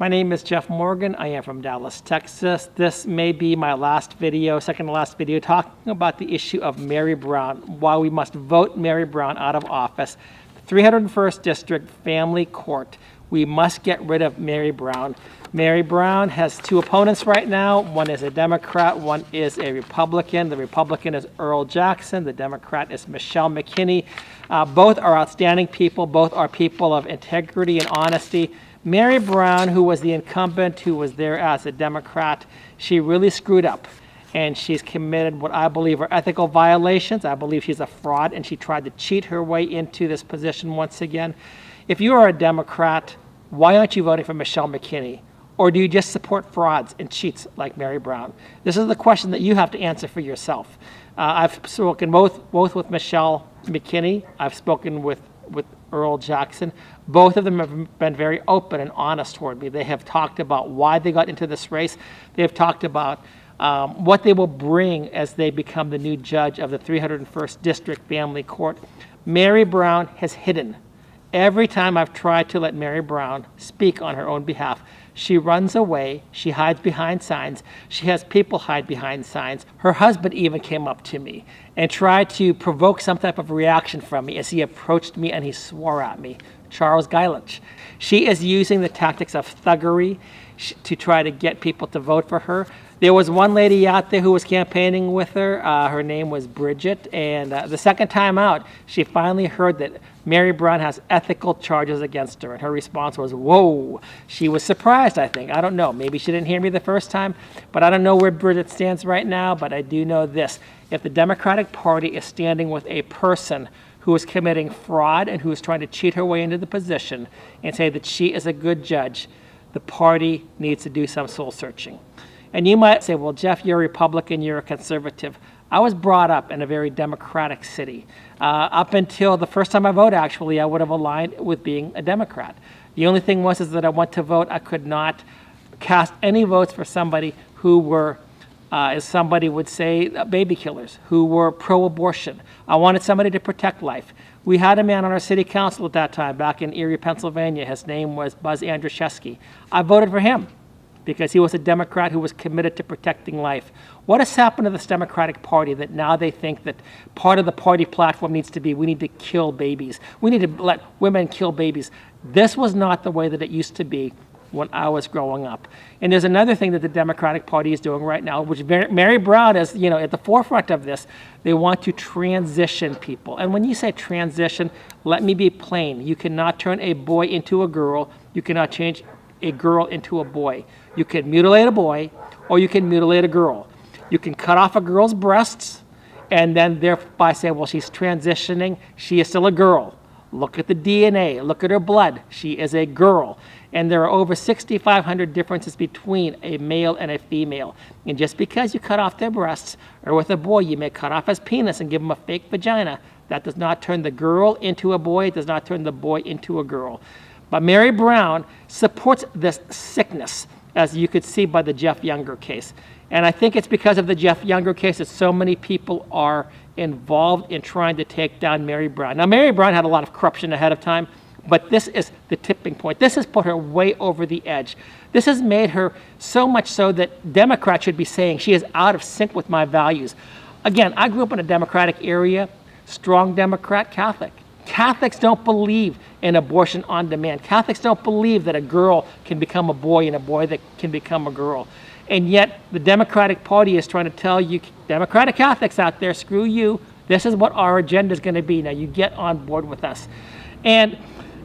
My name is Jeff Morgan. I am from Dallas, Texas. This may be my last video, second to last video, talking about the issue of Mary Brown, why we must vote Mary Brown out of office. 301st District Family Court. We must get rid of Mary Brown. Mary Brown has two opponents right now. One is a Democrat, one is a Republican. The Republican is Earl Jackson. The Democrat is McKinney. Both are outstanding people. Both are people of integrity and honesty. Mary Brown, who was the incumbent, who was there as a Democrat, she really screwed up. And she's committed what I believe are ethical violations. I believe she's a fraud, and she tried to cheat her way into this position once again. If you are a Democrat, why aren't you voting for McKinney? Or do you just support frauds and cheats like Mary Brown? This is the question that you have to answer for yourself. I've spoken both with McKinney. I've spoken with Earl Jackson. Both of them have been very open and honest toward me. They have talked about why they got into this race. They have talked about what they will bring as they become the new judge of the 301st District Family Court. Mary Brown has hidden. Every time I've tried to let Mary Brown speak on her own behalf, she runs away, she hides behind signs, she has people hide behind signs. Her husband even came up to me and tried to provoke some type of reaction from me as he approached me and he swore at me. Charles Geilich. She is using the tactics of thuggery to try to get people to vote for her. There was one lady out there who was campaigning with her. Her name was Bridget, and the second time out, she finally heard that Mary Brown has ethical charges against her, and her response was, whoa. She was surprised, I think. I don't know. Maybe she didn't hear me the first time, but I don't know where Bridget stands right now, but I do know this. If the Democratic Party is standing with a person who is committing fraud and who is trying to cheat her way into the position and say that she is a good judge, the party needs to do some soul searching. And you might say, well, Jeff, you're a Republican, you're a conservative. I was brought up in a very democratic city. Up until the first time I voted, actually, I would have aligned with being a Democrat. The only thing was is that I went to vote. I could not cast any votes for somebody who were, as somebody would say, baby killers, who were pro-abortion. I wanted somebody to protect life. We had a man on our city council at that time, back in Erie, Pennsylvania. His name was Buzz Andrzejewski. I voted for him because he was a Democrat who was committed to protecting life. What has happened to this Democratic Party that now they think that part of the party platform needs to be, we need to kill babies. We need to let women kill babies. This was not the way that it used to be when I was growing up. And there's another thing that the Democratic Party is doing right now, which Mary Brown is, at the forefront of this. They want to transition people. And when you say transition, let me be plain. You cannot turn a boy into a girl. You cannot change a girl into a boy. You can mutilate a boy or you can mutilate a girl. You can cut off a girl's breasts and then thereby say, well, she's transitioning. She is still a girl. Look at the DNA. Look at her blood. She is a girl. And there are over 6,500 differences between a male and a female. And just because you cut off their breasts, or with a boy, you may cut off his penis and give him a fake vagina. That does not turn the girl into a boy. It does not turn the boy into a girl. But Mary Brown supports this sickness, as you could see by the Jeff Younger case. And I think it's because of the Jeff Younger case that so many people are involved in trying to take down Mary Brown. Now, Mary Brown had a lot of corruption ahead of time, but this is the tipping point. This has put her way over the edge. This has made her so much so that Democrats should be saying she is out of sync with my values. Again, I grew up in a Democratic area, strong Democrat, Catholic. Catholics don't believe in abortion on demand. Catholics don't believe that a girl can become a boy and a boy that can become a girl. And yet the Democratic Party is trying to tell you, Democratic Catholics out there, screw you. This is what our agenda is going to be. Now you get on board with us. And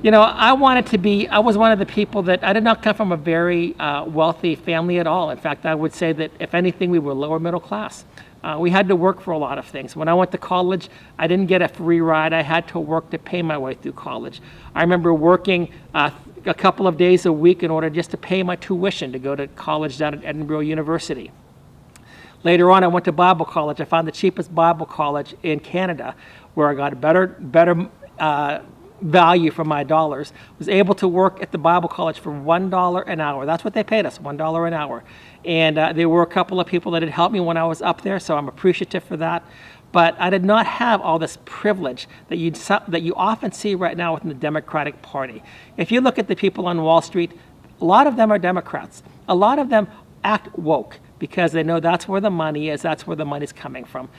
I was one of the people that, I did not come from a very wealthy family at all. In fact, I would say that if anything, we were lower middle class. We had to work for a lot of things. When I went to college, I didn't get a free ride. I had to work to pay my way through college. I remember working a couple of days a week in order just to pay my tuition to go to college down at Edinburgh University. Later on, I went to Bible college. I found the cheapest Bible college in Canada where I got a better value for my dollars. Was able to work at the Bible college for $1 an hour. That's what they paid us, $1 an hour. And there were a couple of people that had helped me when I was up there, so I'm appreciative for that. But I did not have all this privilege that you often see right now within the Democratic Party. If you look at the people on Wall Street, A lot of them are Democrats. A lot of them act woke because they know that's where the money is, that's where the money's coming from.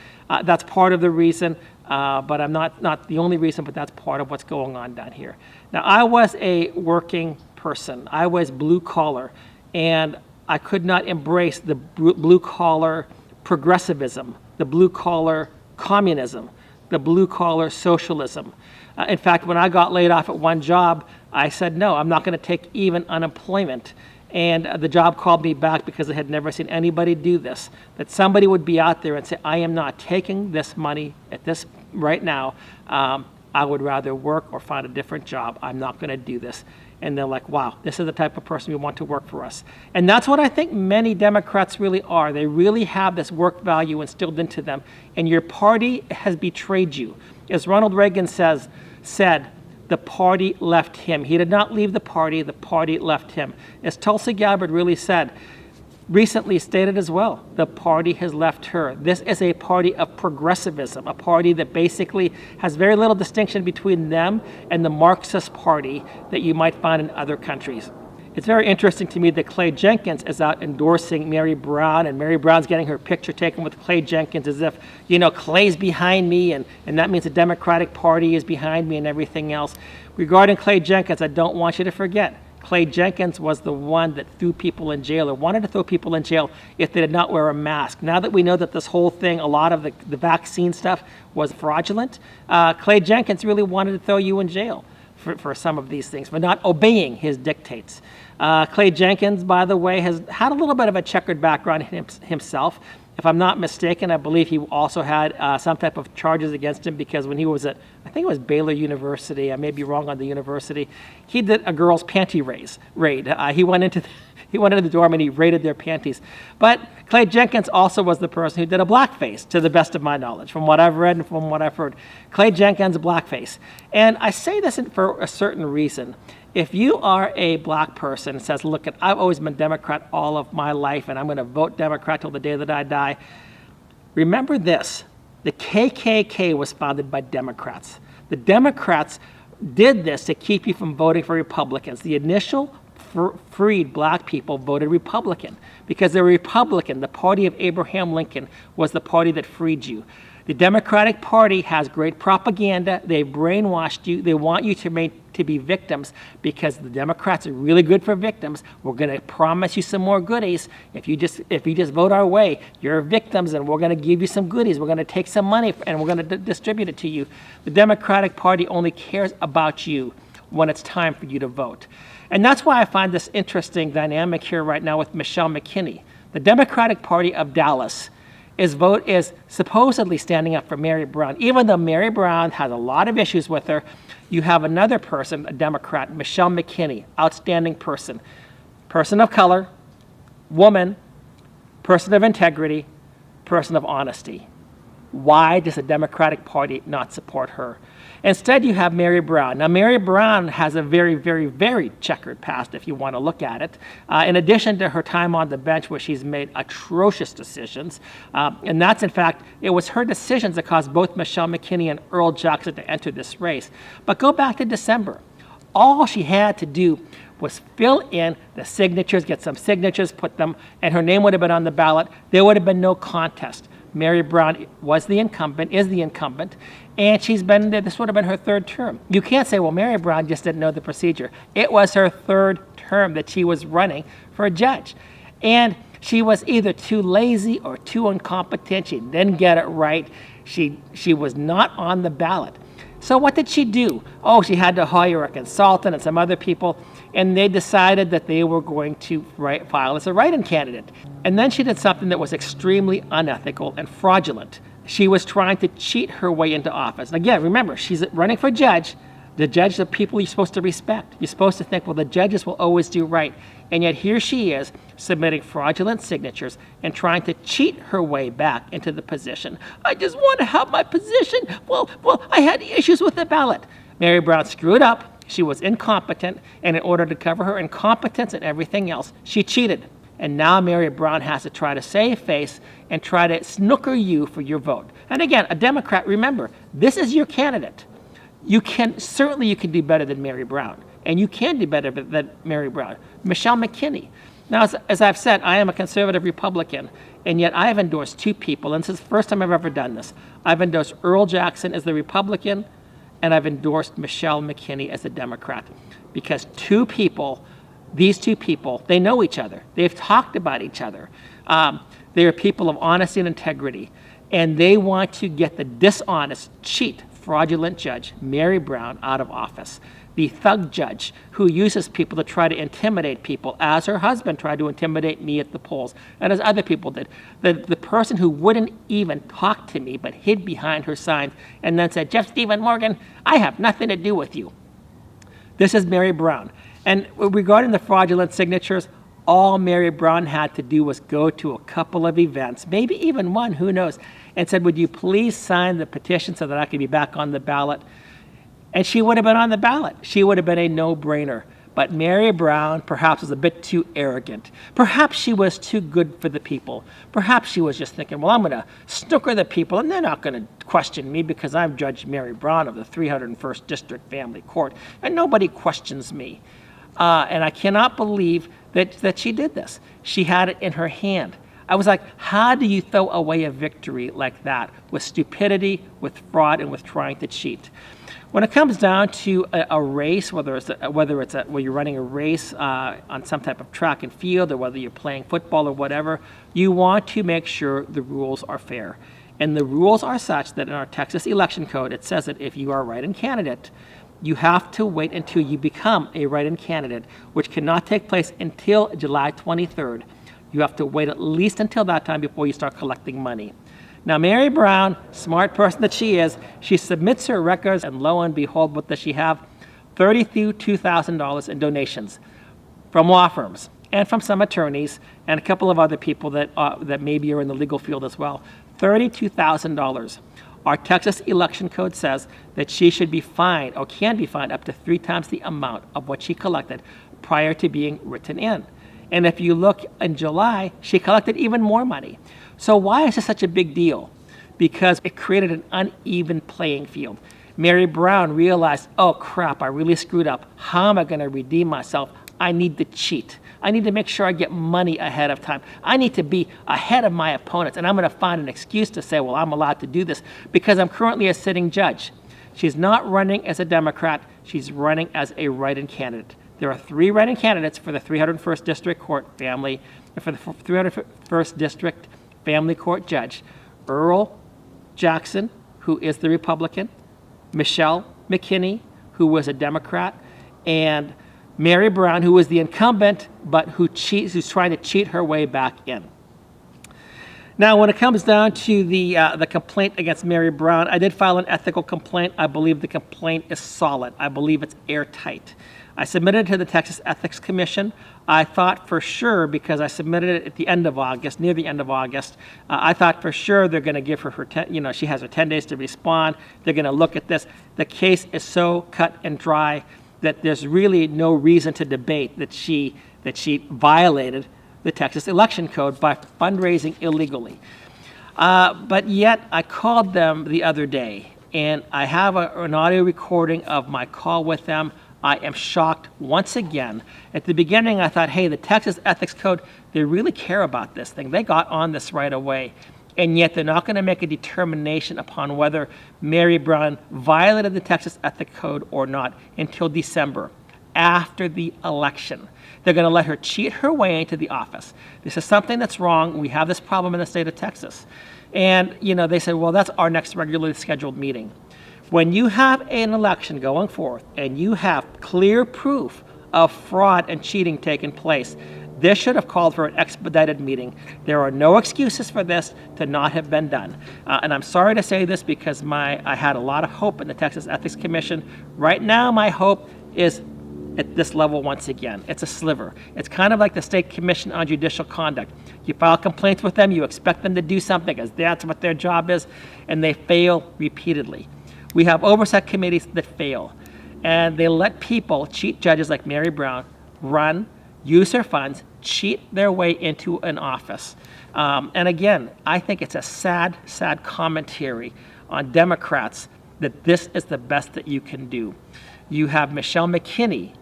That's part of the reason, but I'm not the only reason, but that's part of what's going on down here. Now, I was a working person. I was blue collar, and I could not embrace the blue collar progressivism, the blue collar communism, the blue collar socialism. In fact, when I got laid off at one job, I said, no, I'm not going to take even unemployment. And the job called me back because they had never seen anybody do this, that somebody would be out there and say, I am not taking this money at this right now. I would rather work or find a different job. I'm not going to do this. And they're like, wow, this is the type of person we want to work for us. And that's what I think many Democrats really are. They really have this work value instilled into them. And your party has betrayed you. As Ronald Reagan said, the party left him. He did not leave the party left him. As Tulsi Gabbard really said, recently stated as well, the party has left her. This is a party of progressivism, a party that basically has very little distinction between them and the Marxist party that you might find in other countries. It's very interesting to me that Clay Jenkins is out endorsing Mary Brown, and Mary Brown's getting her picture taken with Clay Jenkins as if, Clay's behind me, and that means the Democratic Party is behind me and everything else. Regarding Clay Jenkins, I don't want you to forget, Clay Jenkins was the one that threw people in jail or wanted to throw people in jail if they did not wear a mask. Now that we know that this whole thing, a lot of the vaccine stuff was fraudulent, Clay Jenkins really wanted to throw you in jail for some of these things, for not obeying his dictates. Clay Jenkins, by the way, has had a little bit of a checkered background himself. If I'm not mistaken, I believe he also had some type of charges against him because when he was at, I think it was Baylor University, I may be wrong on the university, he did a girl's panty raid. He went into the dorm and he raided their panties. But Clay Jenkins also was the person who did a blackface, to the best of my knowledge, from what I've read and from what I've heard. Clay Jenkins, blackface. And I say this for a certain reason. If you are a black person and says, look, I've always been Democrat all of my life and I'm going to vote Democrat till the day that I die, remember this, the KKK was founded by Democrats. The Democrats did this to keep you from voting for Republicans. The initial freed black people voted Republican because the Republican, the party of Abraham Lincoln, was the party that freed you. The Democratic Party has great propaganda. They've brainwashed you. They want you to be victims because the Democrats are really good for victims. We're going to promise you some more goodies. If you just vote our way, you're victims and we're going to give you some goodies. We're going to take some money and we're going to distribute it to you. The Democratic Party only cares about you when it's time for you to vote. And that's why I find this interesting dynamic here right now with Michelle McKinney. The Democratic Party of Dallas is supposedly standing up for Mary Brown. Even though Mary Brown has a lot of issues with her, you have another person, a Democrat, Michelle McKinney, outstanding person of color, woman, person of integrity, person of honesty. Why does the Democratic Party not support her? Instead, you have Mary Brown. Now, Mary Brown has a very, very, very checkered past, if you want to look at it. In addition to her time on the bench where she's made atrocious decisions, and that's, in fact, it was her decisions that caused both Michelle McKinney and Earl Jackson to enter this race. But go back to December. All she had to do was fill in the signatures, get some signatures, put them, and her name would have been on the ballot. There would have been no contest. Mary Brown is the incumbent, and she's been there. This would have been her third term. You can't say, well, Mary Brown just didn't know the procedure. It was her third term that she was running for a judge. And she was either too lazy or too incompetent. She didn't get it right. She was not on the ballot. So what did she do? Oh, she had to hire a consultant and some other people, and they decided that they were going to file as a write-in candidate. And then she did something that was extremely unethical and fraudulent. She was trying to cheat her way into office. And again, remember, she's running for judge. The judge, the people you're supposed to respect. You're supposed to think, well, the judges will always do right. And yet here she is submitting fraudulent signatures and trying to cheat her way back into the position. I just want to have my position. Well, I had issues with the ballot. Mary Brown screwed up. She was incompetent. And in order to cover her incompetence and everything else, she cheated. And now Mary Brown has to try to save face and try to snooker you for your vote. And again, a Democrat, remember, this is your candidate. You can do better than Mary Brown. and you can do better than Mary Brown. Michelle McKinney. Now, as I've said, I am a conservative Republican, and yet I have endorsed two people, and this is the first time I've ever done this. I've endorsed Earl Jackson as the Republican, and I've endorsed Michelle McKinney as a Democrat, because these two people, they know each other. They've talked about each other. They are people of honesty and integrity, and they want to get the dishonest, cheat, fraudulent judge, Mary Brown, out of office. The thug judge who uses people to try to intimidate people, as her husband tried to intimidate me at the polls, and as other people did. The person who wouldn't even talk to me but hid behind her signs and then said, Jeff Stephen Morgan, I have nothing to do with you. This is Mary Brown. And regarding the fraudulent signatures, all Mary Brown had to do was go to a couple of events, maybe even one, who knows, and said, would you please sign the petition so that I can be back on the ballot? And she would have been on the ballot. She would have been a no-brainer. But Mary Brown perhaps was a bit too arrogant. Perhaps she was too good for the people. Perhaps she was just thinking, well, I'm going to snooker the people, and they're not going to question me because I'm Judge Mary Brown of the 301st District Family Court, and nobody questions me. And I cannot believe that she did this. She had it in her hand. I was like, how do you throw away a victory like that with stupidity, with fraud, and with trying to cheat? When it comes down to a race, whether you're running a race on some type of track and field, or whether you're playing football or whatever, you want to make sure the rules are fair. And the rules are such that in our Texas election code, it says that if you are a write-in candidate, you have to wait until you become a write-in candidate, which cannot take place until July 23rd. You have to wait at least until that time before you start collecting money. Now, Mary Brown, smart person that she is, she submits her records, and lo and behold, what does she have? $32,000 in donations from law firms and from some attorneys and a couple of other people that maybe are in the legal field as well. $32,000. Our Texas election code says that she should be fined, or can be fined, up to 3 times the amount of what she collected prior to being written in. And if you look in July, she collected even more money. So why is this such a big deal? Because it created an uneven playing field. Mary Brown realized, oh crap, I really screwed up. How am I going to redeem myself? I need to cheat. I need to make sure I get money ahead of time. I need to be ahead of my opponents, and I'm going to find an excuse to say, well, I'm allowed to do this because I'm currently a sitting judge. She's not running as a Democrat. She's running as a write-in candidate. There are 3 write-in candidates for the 301st District Court Family, for the 301st District Family Court Judge: Earl Jackson, who is the Republican, Michelle McKinney, who was a Democrat, and Mary Brown, who was the incumbent, but who's trying to cheat her way back in. Now, when it comes down to the complaint against Mary Brown, I did file an ethical complaint. I believe the complaint is solid. I believe it's airtight. I submitted it to the Texas Ethics Commission. I thought for sure, because I submitted it at the end of August, near the end of August, I thought for sure they're going to give her she has her 10 days to respond. They're going to look at this. The case is so cut and dry that there's really no reason to debate that she violated the Texas election code by fundraising illegally. But yet I called them the other day, and I have an audio recording of my call with them. I am shocked once again. At the beginning, I thought, hey, the Texas Ethics Code, they really care about this thing. They got on this right away. And yet they're not going to make a determination upon whether Mary Brown violated the Texas Ethics Code or not until December, after the election. They're going to let her cheat her way into the office. This is something that's wrong. We have this problem in the state of Texas. And, they said, well, that's our next regularly scheduled meeting. When you have an election going forth and you have clear proof of fraud and cheating taking place, this should have called for an expedited meeting. There are no excuses for this to not have been done. And I'm sorry to say this because I had a lot of hope in the Texas Ethics Commission. Right now, my hope is at this level once again. It's a sliver. It's kind of like the State Commission on Judicial Conduct. You file complaints with them, you expect them to do something because that's what their job is, and they fail repeatedly. We have oversight committees that fail, and they let people, cheat judges like Mary Brown, run, use their funds, cheat their way into an office. And again, I think it's a sad, sad commentary on Democrats that this is the best that you can do. You have Michelle McKinney,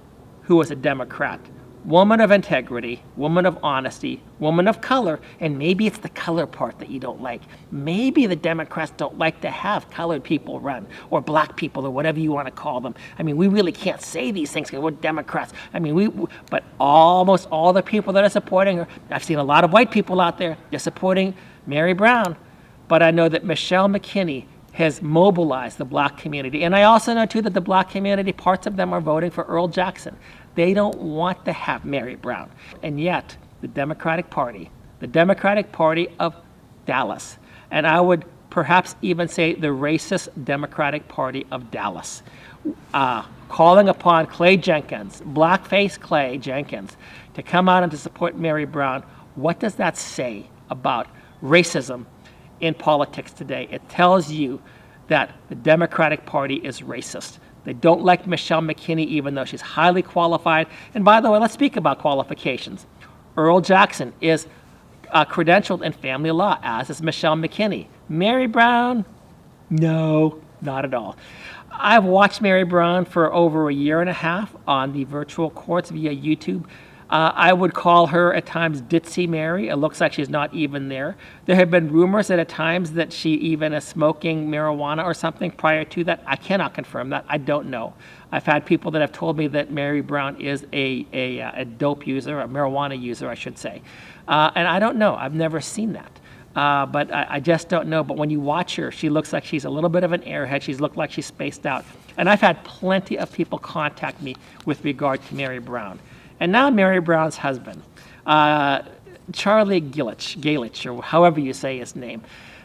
who is a Democrat. Woman of integrity, woman of honesty, woman of color, and maybe it's the color part that you don't like. Maybe the Democrats don't like to have colored people run, or black people, or whatever you want to call them. I mean, we really can't say these things because we're Democrats. I mean, but almost all the people that are supporting her, I've seen a lot of white people out there, they're supporting Mary Brown, but I know that Michelle McKinney has mobilized the black community. And I also know, too, that the black community, parts of them are voting for Earl Jackson. They don't want to have Mary Brown. And yet, the Democratic Party of Dallas, and I would perhaps even say the racist Democratic Party of Dallas, calling upon Clay Jenkins, blackface Clay Jenkins, to come out and to support Mary Brown. What does that say about racism in politics today? It tells you that the Democratic Party is racist. They don't like Michelle McKinney, even though she's highly qualified. And by the way, let's speak about qualifications. Earl Jackson is credentialed in family law, as is Michelle McKinney. Mary Brown? No, not at all. I've watched Mary Brown for over a year and a half on the virtual courts via YouTube. I would call her at times Ditzy Mary. It looks like she's not even there. There have been rumors at times that she even is smoking marijuana or something prior to that. I cannot confirm that. I don't know. I've had people that have told me that Mary Brown is a dope user, a marijuana user, I should say. And I don't know. I've never seen that. But I just don't know. But when you watch her, she looks like she's a little bit of an airhead. She's looked like she's spaced out. And I've had plenty of people contact me with regard to Mary Brown. And now Mary Brown's husband, Charlie Galich, or however you say his name.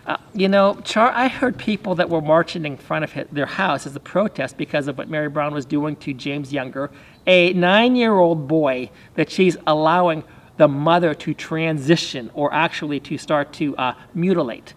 I heard people that were marching in front of their house as a protest because of what Mary Brown was doing to James Younger, a 9-year-old boy that she's allowing the mother to transition, or actually to start to mutilate,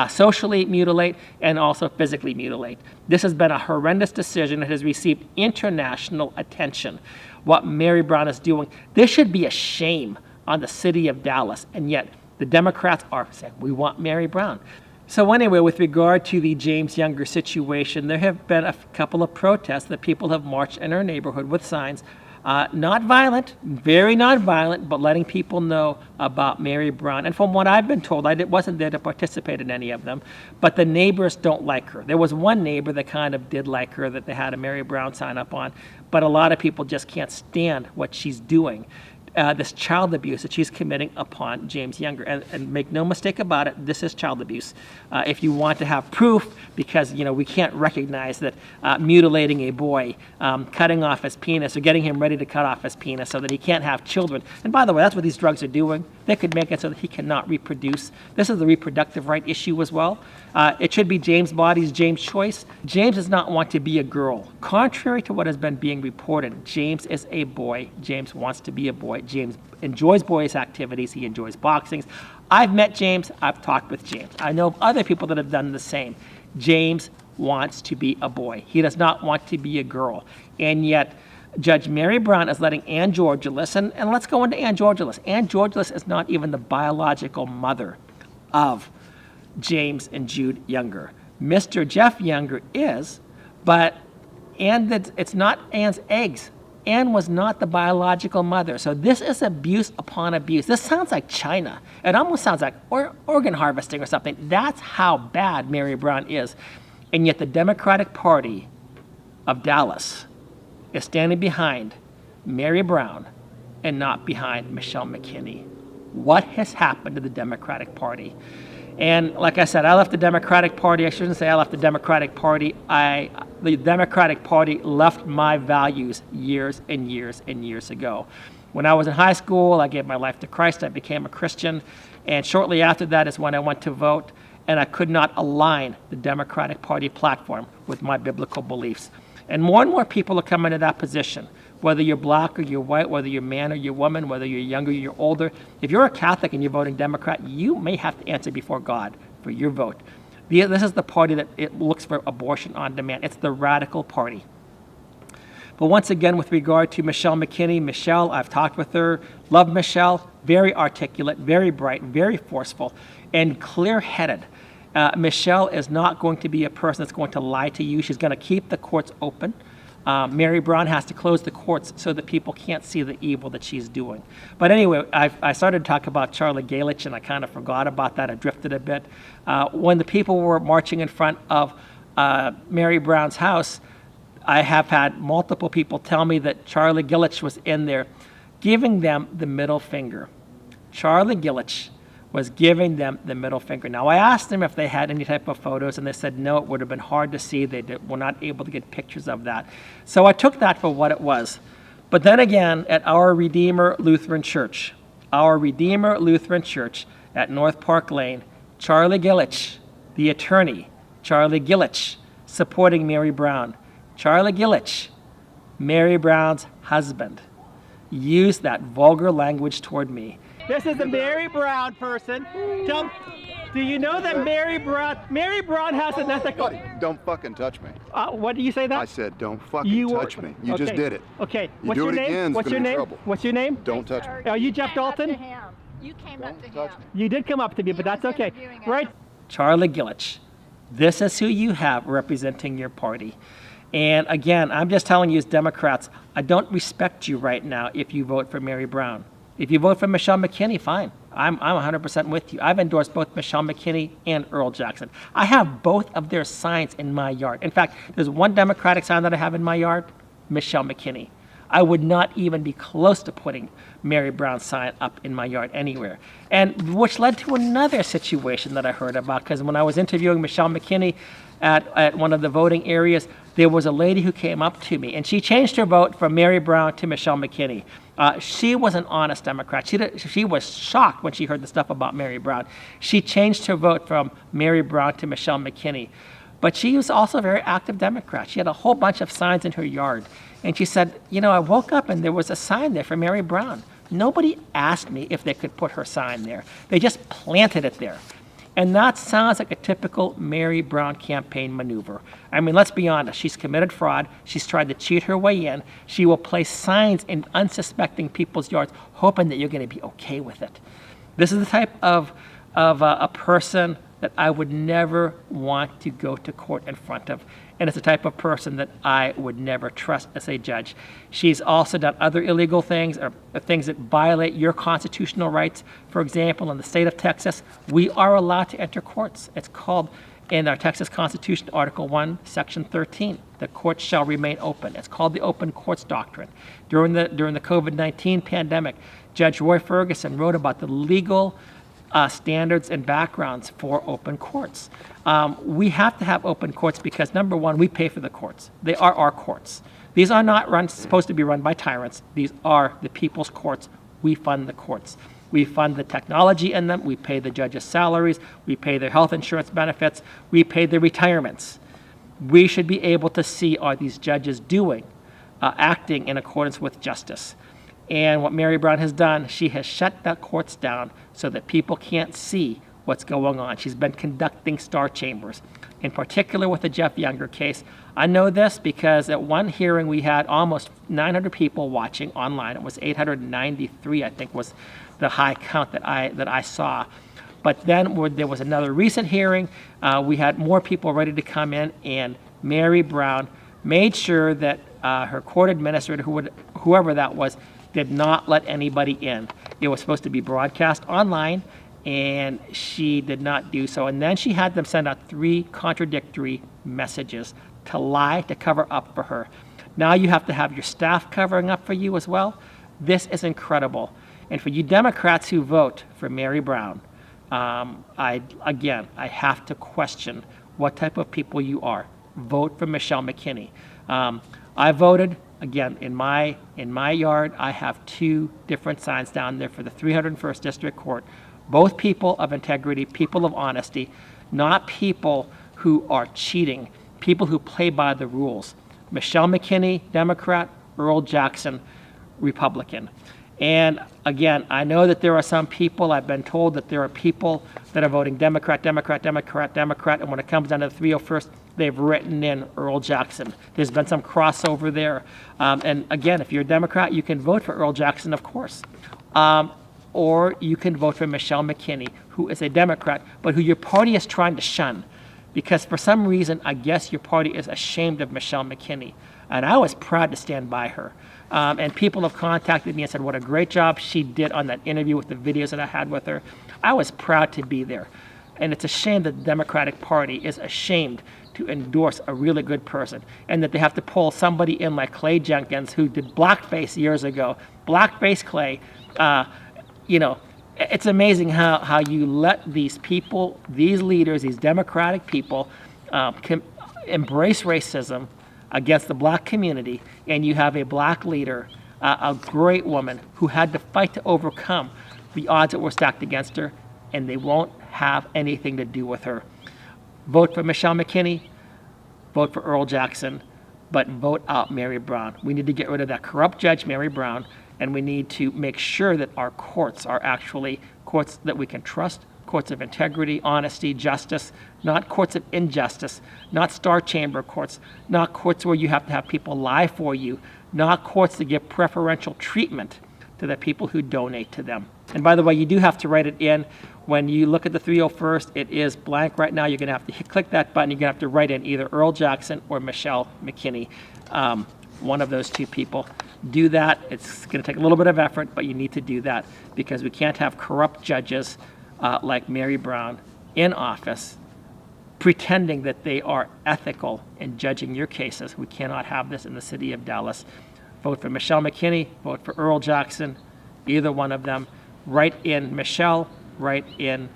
socially mutilate, and also physically mutilate. This has been a horrendous decision that has received international attention. What Mary Brown is doing, this should be a shame on the city of Dallas, and yet the Democrats are saying, we want Mary Brown. So anyway, with regard to the James Younger situation, there have been a couple of protests that people have marched in our neighborhood with signs, not violent, very non-violent, but letting people know about Mary Brown. And from what I've been told, I wasn't there to participate in any of them, but the neighbors don't like her. There was one neighbor that kind of did like her, that they had a Mary Brown sign up on, but a lot of people just can't stand what she's doing. This child abuse that she's committing upon James Younger. And make no mistake about it, this is child abuse. If you want to have proof, because we can't recognize that mutilating a boy, cutting off his penis, or getting him ready to cut off his penis so that he can't have children. And by the way, that's what these drugs are doing. They could make it so that he cannot reproduce. This is the reproductive right issue as well. It should be James' body's James' choice. James does not want to be a girl. Contrary to what has been being reported, James is a boy. James wants to be a boy. James enjoys boys' activities. He enjoys boxing. I've met James. I've talked with James. I know of other people that have done the same. James wants to be a boy. He does not want to be a girl. And yet, Judge Mary Brown is letting Ann Georgelis, and let's go into Ann Georgelis. Ann Georgelis is not even the biological mother of James and Jude Younger. Mr. Jeff Younger is, but it's not Ann's eggs. Ann was not the biological mother. So this is abuse upon abuse. This sounds like China. It almost sounds like organ harvesting or something. That's how bad Mary Brown is. And yet the Democratic Party of Dallas is standing behind Mary Brown and not behind Michelle McKinney. What has happened to the Democratic Party? And like I said, I left the Democratic Party. I shouldn't say I left the Democratic Party. The Democratic Party left my values years and years and years ago. When I was in high school, I gave my life to Christ. I became a Christian. And shortly after that is when I went to vote. And I could not align the Democratic Party platform with my biblical beliefs. And more people are coming to that position. Whether you're black or you're white, whether you're man or you're woman, whether you're younger or you're older. If you're a Catholic and you're voting Democrat, you may have to answer before God for your vote. This is the party that it looks for abortion on demand. It's the radical party. But once again, with regard to Michelle McKinney, Michelle, I've talked with her, love Michelle, very articulate, very bright, very forceful, and clear-headed. Michelle is not going to be a person that's going to lie to you. She's going to keep the courts open. Mary Brown has to close the courts so that people can't see the evil that she's doing. But anyway, I started to talk about Charlie Galich, and I kind of forgot about that. I drifted a bit. When the people were marching in front of Mary Brown's house, I have had multiple people tell me that Charlie Galich was in there giving them the middle finger. Charlie Galich was giving them the middle finger. Now, I asked them if they had any type of photos, and they said no, it would have been hard to see. They were not able to get pictures of that. So I took that for what it was. But then again, at our Redeemer Lutheran Church at North Park Lane, Charlie Galich, the attorney, Charlie Galich, supporting Mary Brown. Charlie Galich, Mary Brown's husband, used that vulgar language toward me. This is the Mary Brown person. Do you know that Mary Brown has an ethical... Buddy, don't fucking touch me. What do you say that? I said don't fucking touch me. You just did it. Okay. You do it again, it's gonna be trouble. What's your name? Don't touch me. Are you Jeff Dalton? You came up to him. Touch me. You did come up to me, but that's okay. interviewing us. Right? Charlie Galich, this is who you have representing your party. And again, I'm just telling you as Democrats, I don't respect you right now if you vote for Mary Brown. If you vote for Michelle McKinney, fine. I'm 100% with you. I've endorsed both Michelle McKinney and Earl Jackson. I have both of their signs in my yard. In fact, there's one Democratic sign that I have in my yard, Michelle McKinney. I would not even be close to putting Mary Brown's sign up in my yard anywhere. And which led to another situation that I heard about, because when I was interviewing Michelle McKinney at one of the voting areas, there was a lady who came up to me, and she changed her vote from Mary Brown to Michelle McKinney. She was an honest Democrat. She was shocked when she heard the stuff about Mary Brown. She changed her vote from Mary Brown to Michelle McKinney. But she was also a very active Democrat. She had a whole bunch of signs in her yard. And she said, you know, I woke up and there was a sign there for Mary Brown. Nobody asked me if they could put her sign there. They just planted it there. And that sounds like a typical Mary Brown campaign maneuver. I mean, let's be honest. She's committed fraud. She's tried to cheat her way in. She will place signs in unsuspecting people's yards, hoping that you're going to be okay with it. This is the type of a person that I would never want to go to court in front of. And it's the type of person that I would never trust as a judge. She's also done other illegal things, or things that violate your constitutional rights. For example, in the state of Texas, we are allowed to enter courts. It's called, in our Texas Constitution, Article 1, Section 13, the courts shall remain open. It's called the Open Courts Doctrine. During the COVID-19 pandemic, Judge Roy Ferguson wrote about the legal standards and backgrounds for open courts. We have to have open courts because, number one, we pay for the courts. They are our courts. These are not supposed to be run by tyrants. These are the people's courts. We fund the courts. We fund the technology in them. We pay the judges' salaries. We pay their health insurance benefits. We pay their retirements. We should be able to see, are these judges doing, acting in accordance with justice? And what Mary Brown has done, she has shut the courts down so that people can't see what's going on. She's been conducting star chambers, in particular with the Jeff Younger case. I know this because at one hearing we had almost 900 people watching online. It was 893, I think, was the high count that I saw. But then there was another recent hearing. We had more people ready to come in, and Mary Brown made sure that her court administrator, whoever that was, did not let anybody in. It was supposed to be broadcast online, and she did not do so. And then she had them send out 3 contradictory messages to lie, to cover up for her. Now you have to have your staff covering up for you as well. This is incredible. And for you Democrats who vote for Mary Brown, I have to question what type of people you are. Vote for Michelle McKinney. I voted. Again, in my yard, I have 2 different signs down there for the 301st District Court. Both people of integrity, people of honesty, not people who are cheating, people who play by the rules. Michelle McKinney, Democrat, Earl Jackson, Republican. And again, I know that there are some people, I've been told that there are people that are voting Democrat, Democrat, Democrat, Democrat, and when it comes down to the 301st, they've written in Earl Jackson. There's been some crossover there. And again, if you're a Democrat, you can vote for Earl Jackson, of course. Or you can vote for Michelle McKinney, who is a Democrat, but who your party is trying to shun. Because for some reason, I guess your party is ashamed of Michelle McKinney. And I was proud to stand by her. And people have contacted me and said what a great job she did on that interview with the videos that I had with her. I was proud to be there. And it's a shame that the Democratic Party is ashamed to endorse a really good person, and that they have to pull somebody in like Clay Jenkins, who did blackface years ago. Blackface Clay, it's amazing how you let these people, these leaders, these Democratic people embrace racism against the black community, and you have a black leader, a great woman, who had to fight to overcome the odds that were stacked against her, and they won't have anything to do with her. Vote for Michelle McKinney, vote for Earl Jackson, but vote out Mary Brown. We need to get rid of that corrupt judge, Mary Brown, and we need to make sure that our courts are actually courts that we can trust, courts of integrity, honesty, justice, not courts of injustice, not star chamber courts, not courts where you have to have people lie for you, not courts that give preferential treatment to the people who donate to them. And by the way, you do have to write it in. When you look at the 301st, it is blank right now. You're going to have to click that button. You're going to have to write in either Earl Jackson or Michelle McKinney, one of those two people. Do that. It's going to take a little bit of effort, but you need to do that because we can't have corrupt judges like Mary Brown in office pretending that they are ethical in judging your cases. We cannot have this in the city of Dallas. Vote for Michelle McKinney, vote for Earl Jackson, either one of them. Write in Michelle, write in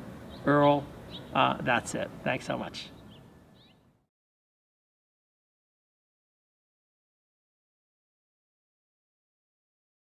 Earl. That's it. Thanks so much.